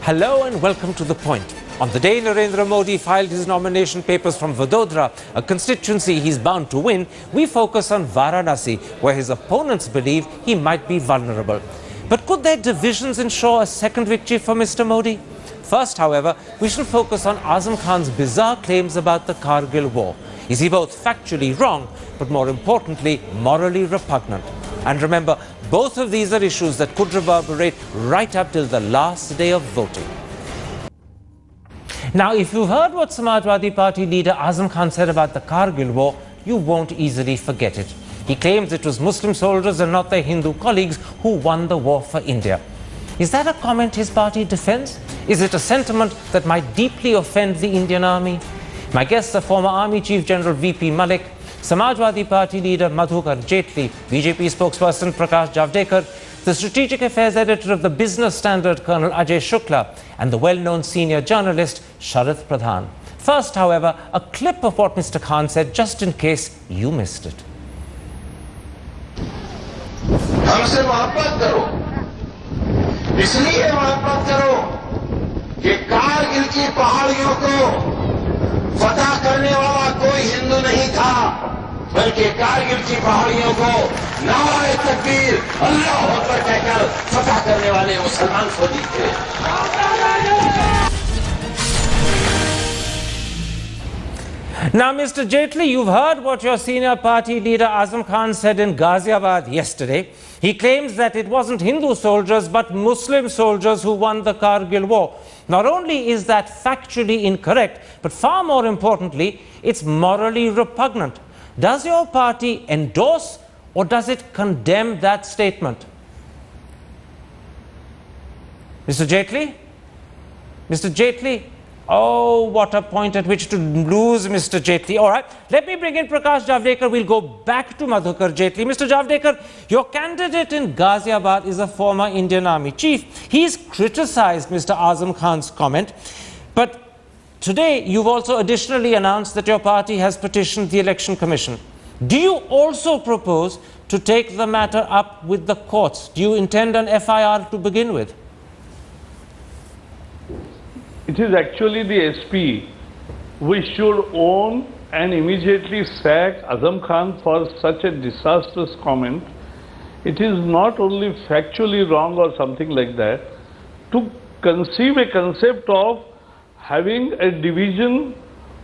Hello and welcome to The Point. On the day Narendra Modi filed his nomination papers from Vadodara, a constituency he's bound to win, we focus on Varanasi, where his opponents believe he might be vulnerable. But could their divisions ensure a second victory for Mr. Modi? First, however, we shall focus on Azam Khan's bizarre claims about the Kargil War. Is he both factually wrong, but more importantly, morally repugnant? And remember, both of these are issues that could reverberate right up till the last day of voting. Now, if you heard what Samajwadi Party leader Azam Khan said about the Kargil War, you won't easily forget it. He claims it was Muslim soldiers and not their Hindu colleagues who won the war for India. Is that a comment his party defends? Is it a sentiment that might deeply offend the Indian army? My guests are former Army Chief General V.P. Malik, Samajwadi Party leader Madhukar Jaitley, BJP spokesperson Prakash Javadekar, the strategic affairs editor of the Business Standard Colonel Ajay Shukla, and the well-known senior journalist Sharath Pradhan. First, however, a clip of what Mr. Khan said, just in case you missed it. हमसे मोहब्बत करो, इसलिए मोहब्बत करो कि कारगिल की पहाड़ियों को फतह करने वाला कोई हिंदू नहीं था, बल्कि कारगिल की पहाड़ियों को नारे तकबीर अल्लाह अकबर कहकर फतह करने वाले मुसलमान फौजी थे। Now, Mr. Jaitley, you've heard what your senior party leader Azam Khan said in Ghaziabad yesterday. He claims that it wasn't Hindu soldiers but Muslim soldiers who won the Kargil War. Not only is that factually incorrect, but far more importantly, it's morally repugnant. Does your party endorse or does it condemn that statement? Mr. Jaitley? Mr. Jaitley? Oh, what a point at which to lose Mr. Jaitley. All right, let me bring in Prakash Javadekar. We'll go back to Madhukar Jaitley. Mr. Javadekar, your candidate in Ghaziabad is a former Indian Army chief. He's criticized Mr. Azam Khan's comment. But today, you've also additionally announced that your party has petitioned the Election Commission. Do you also propose to take the matter up with the courts? Do you intend an FIR to begin with? It is actually the SP. We should own and immediately sack Azam Khan for such a disastrous comment. It is not only factually wrong or something like that. To conceive a concept of having a division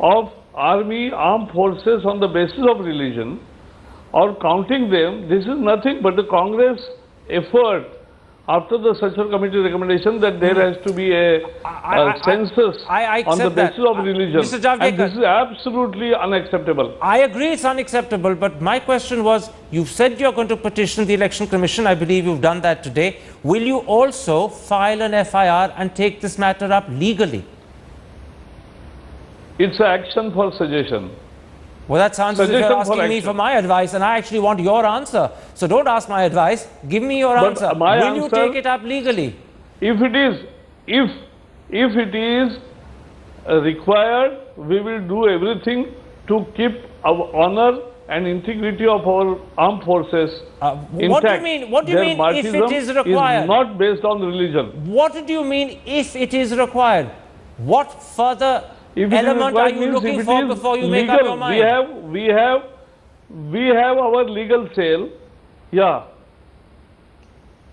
of army, armed forces on the basis of religion or counting them, this is nothing but the Congress effort after the Sachar Committee recommendation that there has to be a census on the basis of religion. Mr. Javadekar, and this is absolutely unacceptable. I agree it's unacceptable, but my question was, you've said you're going to petition the Election Commission. I believe you've done that today. Will you also file an FIR and take this matter up legally? It's an action for suggestion. Well, that sounds as if you're asking me for my advice, and I actually want your answer. So don't ask my advice. Give me your answer. Will you take it up legally? If it is required, we will do everything to keep our honor and integrity of our armed forces intact. What do you mean? What do you mean if it is required? Is not based on religion. What do you mean if it is required? What further element are you looking for before you make up your mind? We have our legal cell. Yeah.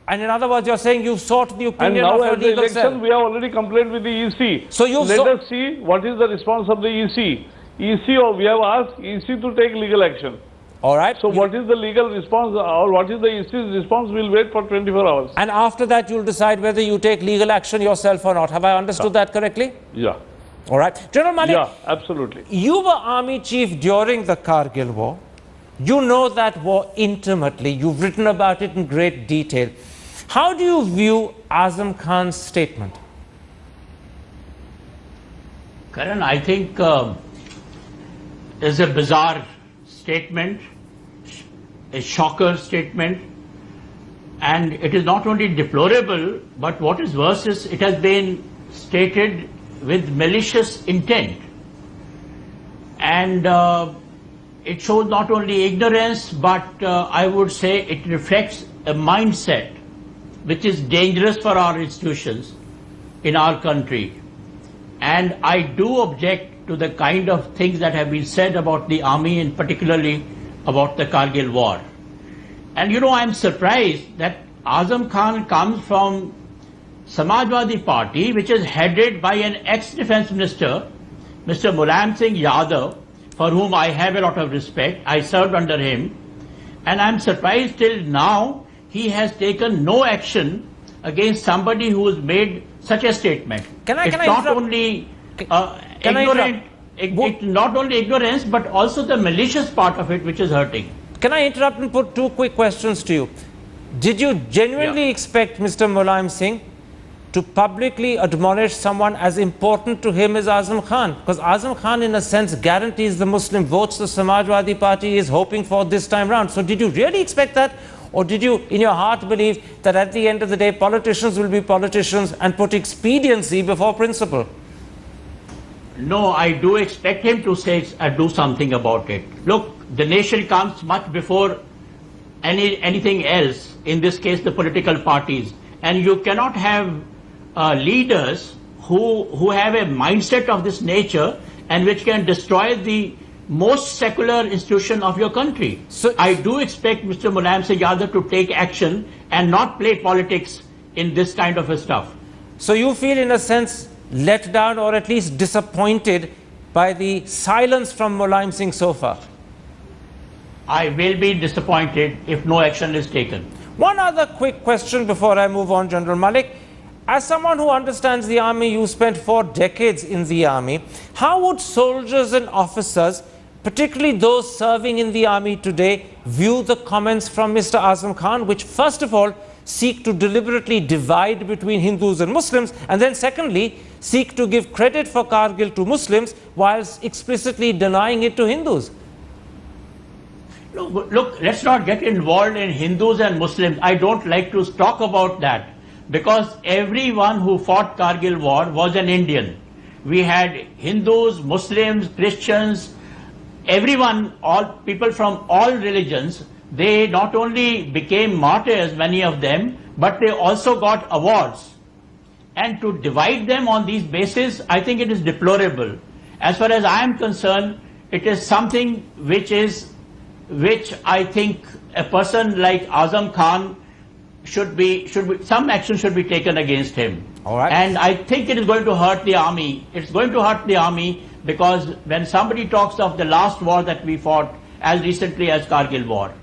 And in other words, you're saying you've sought the opinion of your legal election, cell. We have already complained with the EC. So let us see what is the response of the EC. We have asked EC to take legal action. All right. So what is the legal response or what is the EC's response? We'll wait for 24 hours. And after that, you'll decide whether you take legal action yourself or not. Have I understood that correctly? Yeah. All right. General Malik, yeah, absolutely. You were Army Chief during the Kargil War. You know that war intimately. You've written about it in great detail. How do you view Azam Khan's statement? Karan, I think it's a bizarre statement, a shocker statement, and it is not only deplorable, but what is worse is it has been stated with malicious intent, and it shows not only ignorance, but I would say it reflects a mindset which is dangerous for our institutions, in our country. And I do object to the kind of things that have been said about the army and particularly about the Kargil War. And you know, I'm surprised that Azam Khan comes from Samajwadi Party, which is headed by an ex-defense minister, Mr. Mulayam Singh Yadav, for whom I have a lot of respect. I served under him. And I'm surprised till now he has taken no action against somebody who has made such a statement. It's not only ignorant, it's not only ignorance, but also the malicious part of it which is hurting. Can I interrupt and put two quick questions to you? Did you genuinely expect Mr. Mulayam Singh to publicly admonish someone as important to him as Azam Khan? Because Azam Khan, in a sense, guarantees the Muslim votes the Samajwadi Party is hoping for this time round. So did you really expect that? Or did you, in your heart, believe that at the end of the day, politicians will be politicians and put expediency before principle? No, I do expect him to say, do something about it. Look, the nation comes much before anything else, in this case the political parties. And you cannot have leaders who have a mindset of this nature and which can destroy the most secular institution of your country. So I do expect Mr. Mulayam Singh Yadav to take action and not play politics in this kind of stuff. So you feel, in a sense, let down or at least disappointed by the silence from Mulayam Singh so far? I will be disappointed if no action is taken. One other quick question before I move on, General Malik. As someone who understands the army, you spent 4 decades in the army. How would soldiers and officers, particularly those serving in the army today, view the comments from Mr. Azam Khan, which first of all seek to deliberately divide between Hindus and Muslims, and then secondly seek to give credit for Kargil to Muslims whilst explicitly denying it to Hindus? Look, let's not get involved in Hindus and Muslims. I don't like to talk about that, because everyone who fought Kargil War was an Indian. We had Hindus, Muslims, Christians, everyone, all people from all religions. They not only became martyrs, many of them, but they also got awards. And to divide them on these bases, I think it is deplorable. As far as I am concerned, it is something which I think a person like Azam Khan some action should be taken against him. All right. And I think it is going to hurt the army. It's going to hurt the army, because when somebody talks of the last war that we fought as recently as Kargil War,